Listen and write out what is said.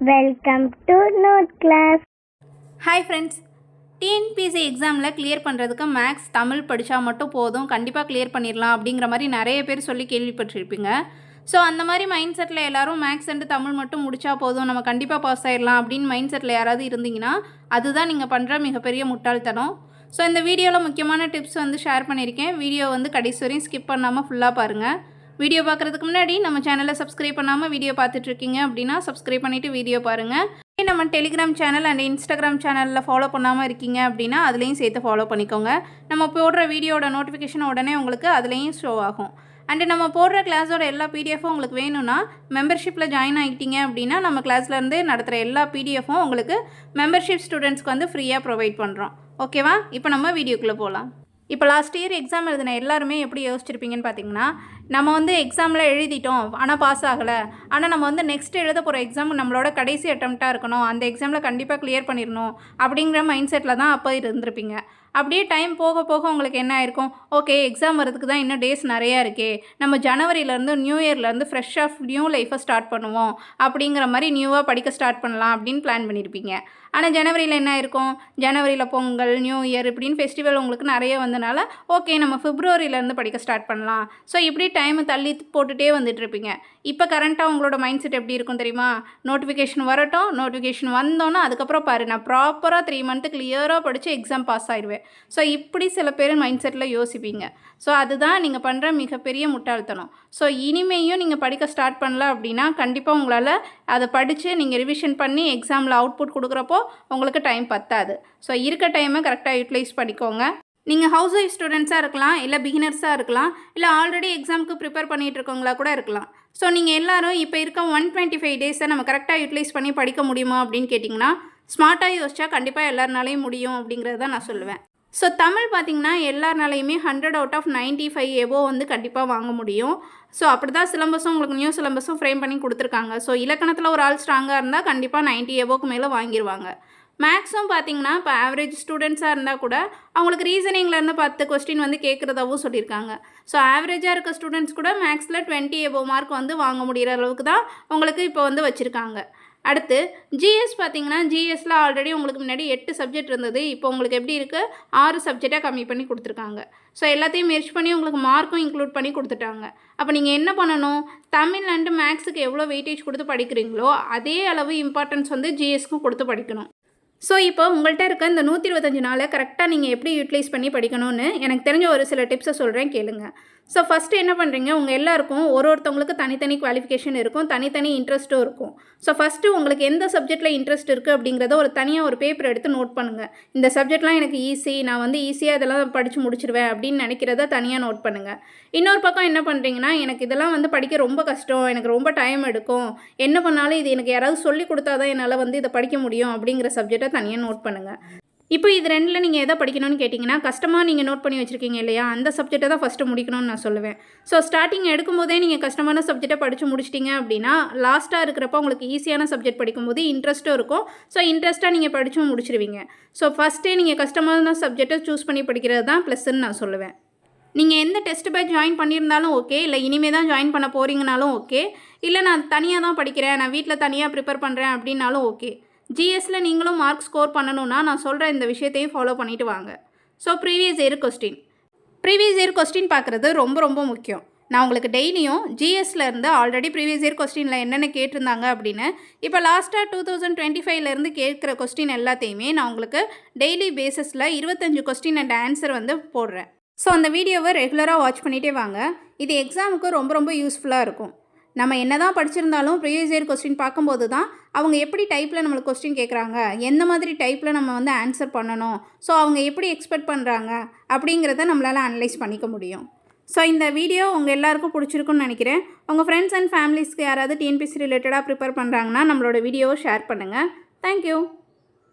Welcome to Note Class. Hi friends, TNPSC எக்ஸாமில் clear பண்ணுறதுக்கு maths Tamil படித்தா மட்டும் போதும், கண்டிப்பாக கிளியர் பண்ணிடலாம் அப்படிங்கிற மாதிரி நிறைய பேர் சொல்லி கேள்விப்பட்டிருப்பீங்க. ஸோ அந்த மாதிரி மைண்ட் செட்டில் எல்லோரும் மேக்ஸ் அண்டு தமிழ் மட்டும் முடித்தா போதும், நம்ம கண்டிப்பாக பாஸ் ஆகிடலாம் அப்படின்னு மைண்ட் செட்டில் யாராவது இருந்தீங்கன்னா அதுதான் நீங்கள் பண்ணுற மிகப்பெரிய முட்டாள்தனம். ஸோ இந்த வீடியோவில் முக்கியமான டிப்ஸ் ஷேர் பண்ணியிருக்கேன். வீடியோ கடைசி வரையும் ஸ்கிப் பண்ணாமல் ஃபுல்லாக பாருங்கள். வீடியோ பார்க்குறதுக்கு முன்னாடி நம்ம சேனலை சப்ஸ்கிரைப் பண்ணாமல் வீடியோ பார்த்துட்ருக்கீங்க அப்படின்னா சப்ஸ்கிரைப் பண்ணிவிட்டு வீடியோ பாருங்கள். நம்ம டெலிகிராம் சேனல் அண்ட் இன்ஸ்டாகிராம் சேனலில் ஃபாலோ பண்ணாமல் இருக்கீங்க அப்படின்னா அதுலேயும் சேர்த்து ஃபாலோ பண்ணிக்கோங்க. நம்ம போடுற வீடியோட நோட்டிஃபிகேஷன் உடனே உங்களுக்கு அதுலேயும் ஷோ ஆகும். அண்டு நம்ம போடுற கிளாஸோட எல்லா பிடிஎஃப்பும் உங்களுக்கு வேணும்னா மெம்பர்ஷிப்பில் ஜாயின் ஆகிட்டீங்க அப்படின்னா நம்ம கிளாஸ்லேருந்து நடத்துகிற எல்லா பிடிஎஃப்பும் உங்களுக்கு மெம்பர்ஷிப் ஸ்டூடெண்ட்ஸ்க்கு ஃப்ரீயாக ப்ரொவைட் பண்ணுறோம். ஓகேவா? இப்போ நம்ம வீடியோக்குள்ளே போகலாம். இப்போ லாஸ்ட் இயர் எக்ஸாம் எழுதின எல்லாருமே எப்படி யோசிச்சிருப்பீங்கன்னு பார்த்தீங்கன்னா, நம்ம எக்ஸாமில் எழுதிட்டோம் ஆனால் பாஸ் ஆகலை, ஆனால் நம்ம நெக்ஸ்ட் எழுத போகிற எக்ஸாம் நம்மளோட கடைசி அட்டெம்ப்டாக இருக்கணும், அந்த எக்ஸாமில் கண்டிப்பாக கிளியர் பண்ணிடணும் அப்படிங்கிற மைண்ட் செட்டில் தான் அப்போ இருந்திருப்பீங்க. அப்படியே டைம் போக போக உங்களுக்கு என்ன ஆயிருக்கும், ஓகே எக்ஸாம் வரதுக்கு தான் இன்னும் டேஸ் நிறையா இருக்கே, நம்ம ஜனவரியிலேருந்து நியூ இயர்லேருந்து ஃப்ரெஷ்ஷாக நியூ லைஃப்பை ஸ்டார்ட் பண்ணுவோம் அப்படிங்கிற மாதிரி நியூவாக படிக்க ஸ்டார்ட் பண்ணலாம் அப்படின்னு பிளான் பண்ணியிருப்பீங்க. ஆனால் ஜனவரியில் என்ன இருக்கும், ஜனவரியில் பொங்கல், நியூ இயர் இப்படின்னு ஃபெஸ்டிவல் உங்களுக்கு நிறைய வந்தனால ஓகே நம்ம பிப்ரவரியிலேருந்து படிக்க ஸ்டார்ட் பண்ணலாம். ஸோ இப்படி டைமை தள்ளி போட்டுகிட்டே வந்துட்டுருப்பீங்க. இப்போ கரண்ட்டாக உங்களோட மைண்ட் செட் எப்படி இருக்கும் தெரியுமா, நோட்டிஃபிகேஷன் வரட்டும், நோட்டிஃபிகேஷன் வந்தோன்னா அதுக்கப்புறம் பாரு நான் ப்ராப்பராக 3 மந்த்து கிளியராக படித்து எக்ஸாம் பாஸ் ஆயிடுவேன். ஸோ இப்படி சில பேர் மைண்ட் செட்டில் யோசிப்பீங்க. ஸோ அதுதான் நீங்கள் பண்ணுற மிகப்பெரிய முட்டாள்தனம். ஸோ இனிமேயும் நீங்கள் படிக்க ஸ்டார்ட் பண்ணல அப்படின்னா கண்டிப்பாக உங்களால் அதை படித்து நீங்கள் ரிவிஷன் பண்ணி எக்ஸாமில் அவுட்புட் கொடுக்குறப்போ உங்களுக்கு டைம் பத்தாது. ஸோ இருக்க டைமை கரெக்டாக யூட்டிலைஸ் பண்ணிக்கோங்க. நீங்கள் ஹவுஸ் ஒய்ஃப் ஸ்டூடெண்ட்ஸாக இருக்கலாம், இல்லை பிகினர்ஸாக இருக்கலாம், இல்லை ஆல்ரெடி எக்ஸாமுக்கு ப்ரிப்பேர் பண்ணிகிட்டு இருக்கவங்களா கூட இருக்கலாம். ஸோ நீங்கள் எல்லோரும் இப்போ இருக்க 125 டேஸை நம்ம கரெக்டாக யூட்டிலைஸ் பண்ணி படிக்க முடியுமா அப்படின்னு கேட்டிங்கன்னா, ஸ்மார்ட்டாக யோசிச்சா கண்டிப்பாக எல்லாருனாலையும் முடியும் அப்படிங்கிறது தான் நான் சொல்லுவேன். ஸோ தமிழ் பார்த்திங்கன்னா எல்லாருனாலையுமே 100 out of 95 எபோ கண்டிப்பாக வாங்க முடியும். ஸோ அப்படி தான் சிலம்பஸும் உங்களுக்கு நியூ சிலம்பஸும் ஃப்ரேம் பண்ணி கொடுத்துருக்காங்க. ஸோ இலக்கணத்தில் ஒரு ஆள் ஸ்ட்ராங்காக இருந்தால் கண்டிப்பாக 90 எபோக்கு மேலே வாங்கிடுவாங்க. மேக்ஸும் பார்த்திங்கன்னா இப்போ ஆவரேஜ் ஸ்டூடெண்ட்ஸாக இருந்தால் கூட அவங்களுக்கு ரீசனிங்லேருந்து 10 கொஸ்டின் கேட்குறதாவும் சொல்லியிருக்காங்க. ஸோ ஆவரேஜாக இருக்க ஸ்டூடெண்ட்ஸ் கூட மேக்ஸில் 20 எபோ மார்க் வாங்க முடிகிற அளவுக்கு தான் உங்களுக்கு இப்போ வச்சுருக்காங்க. அடுத்து ஜிஎஸ் பார்த்திங்கன்னா, ஜிஎஸ்சில் ஆல்ரெடி உங்களுக்கு முன்னாடி 8 சப்ஜெக்ட் இருந்தது, இப்போ உங்களுக்கு எப்படி இருக்குது 6 சப்ஜெக்டாக கம்மி பண்ணி கொடுத்துருக்காங்க. ஸோ எல்லாத்தையும் மெர்ஜ் பண்ணி உங்களுக்கு மார்க்கும் இன்க்ளூட் பண்ணி கொடுத்துட்டாங்க. அப்போ நீங்கள் என்ன பண்ணணும், தமிழ் அண்டு மேக்ஸுக்கு எவ்வளோ வெயிட்டேஜ் கொடுத்து படிக்கிறீங்களோ அதே அளவு இம்பார்ட்டன்ஸ் ஜிஎஸ்க்கும் கொடுத்து படிக்கணும். ஸோ இப்போ உங்கள்கிட்ட இருக்க இந்த 125 நாளை கரெக்டாக நீங்கள் எப்படி யூட்டிலைஸ் பண்ணி படிக்கணும்னு எனக்கு தெரிஞ்ச ஒரு சில டிப்ஸை சொல்கிறேன் கேளுங்க. ஸோ ஃபஸ்ட்டு என்ன பண்ணுறீங்க, உங்கள் எல்லாருக்கும் ஒருத்தவங்களுக்கு தனித்தனி குவாலிஃபிகேஷன் இருக்கும், தனித்தனி இன்ட்ரெஸ்ட்டும் இருக்கும். ஸோ ஃபஸ்ட்டு உங்களுக்கு எந்த சப்ஜெக்டில் இன்ட்ரெஸ்ட் இருக்குது அப்படிங்கிறத தனியாக ஒரு பேப்பர் எடுத்து நோட் பண்ணுங்கள். இந்த சப்ஜெக்ட்லாம் எனக்கு ஈஸி, நான் ஈஸியாக இதெல்லாம் படித்து முடிச்சிடுவேன் அப்படின்னு நினைக்கிறத தனியாக நோட் பண்ணுங்கள். இன்னொரு பக்கம் என்ன பண்ணுறீங்கன்னா, எனக்கு இதெல்லாம் படிக்க ரொம்ப கஷ்டம், எனக்கு ரொம்ப டைம் எடுக்கும், என்ன பண்ணாலும் இது எனக்கு யாராவது சொல்லி கொடுத்தா தான் என்னால் இதை படிக்க முடியும் அப்படிங்கிற சப்ஜெக்டை தனியாக நோட் பண்ணுங்கள். இப்போ இது ரெண்டில் நீங்கள் எதை படிக்கணும்னு கேட்டிங்கன்னா, கஷ்டமாக நீங்கள் நோட் பண்ணி வச்சுருக்கீங்க இல்லையா, அந்த சப்ஜெக்டை தான் ஃபஸ்ட்டு முடிக்கணும்னு நான் சொல்லுவேன். ஸோ ஸ்டார்டிங் எடுக்கும்போதே நீங்கள் கஷ்டமான சப்ஜெக்டை படித்து முடிச்சிட்டிங்க அப்படின்னா லாஸ்ட்டாக இருக்கிறப்ப உங்களுக்கு ஈஸியான சப்ஜெக்ட் படிக்கும்போது இன்ட்ரெஸ்ட்டும் இருக்கும். ஸோ இன்ட்ரெஸ்ட்டாக நீங்கள் படித்தும் முடிச்சிருவீங்க. ஸோ ஃபஸ்ட்டே நீங்கள் கஷ்டமான சப்ஜெக்டை சூஸ் பண்ணி படிக்கிறது தான் ப்ளஸ்ன்னு நான் சொல்லுவேன். நீங்கள் எந்த டெஸ்ட் பேட்ச் ஜாயின் பண்ணியிருந்தாலும் ஓகே, இல்லை இனிமேல் தான் ஜாயின் பண்ண போகிறீங்கனாலும் ஓகே, இல்லை நான் தனியாக தான் படிக்கிறேன், நான் வீட்டில் தனியாக ப்ரிப்பேர் பண்ணுறேன் அப்படின்னாலும் ஓகே, ஜிஎஸ்சில் நீங்களும் மார்க் ஸ்கோர் பண்ணணுன்னா நான் சொல்கிற இந்த விஷயத்தையும் ஃபாலோ பண்ணிவிட்டு வாங்க. ஸோ ப்ரீவியஸ் இயர் கொஸ்டின் பார்க்குறது ரொம்ப ரொம்ப முக்கியம். நான் உங்களுக்கு டெய்லியும் ஜிஎஸ்சில் இருந்து ஆல்ரெடி ப்ரீவியஸ் இயர் கொஸ்டினில் என்னென்ன கேட்டிருந்தாங்க அப்படின்னு இப்போ லாஸ்ட்டாக 2025 கேட்குற கொஸ்டின் எல்லாத்தையுமே நான் உங்களுக்கு டெய்லி பேஸஸில் 25 கொஸ்டின் அண்ட் ஆன்சர் போடுறேன். ஸோ அந்த வீடியோவை ரெகுலராக வாட்ச் பண்ணிகிட்டே வாங்க. இது எக்ஸாமுக்கு ரொம்ப ரொம்ப யூஸ்ஃபுல்லாக இருக்கும். நம்ம என்ன தான் படிச்சிருந்தாலும் ப்ரீவியஸ் இயர் கொஸ்டின் பார்க்கும்போது தான் அவங்க எப்படி டைப்பில் நம்மளுக்கு கொஸ்டின் கேட்குறாங்க, எந்த மாதிரி டைப்பில் நம்ம ஆன்சர் பண்ணணும், ஸோ அவங்க எப்படி எக்ஸ்பெக்ட் பண்ணுறாங்க அப்படிங்கிறத நம்மளால் அனலைஸ் பண்ணிக்க முடியும். ஸோ இந்த வீடியோ உங்கள் எல்லாருக்கும் பிடிச்சிருக்குன்னு நினைக்கிறேன். உங்கள் ஃப்ரெண்ட்ஸ் அண்ட் ஃபேமிலிஸ்க்கு யாராவது டிஎன்பிஎஸ்சி ரிலேட்டடாக ப்ரிப்பேர் பண்ணுறாங்கன்னா நம்மளோட வீடியோவை ஷேர் பண்ணுங்கள். தேங்க்யூ.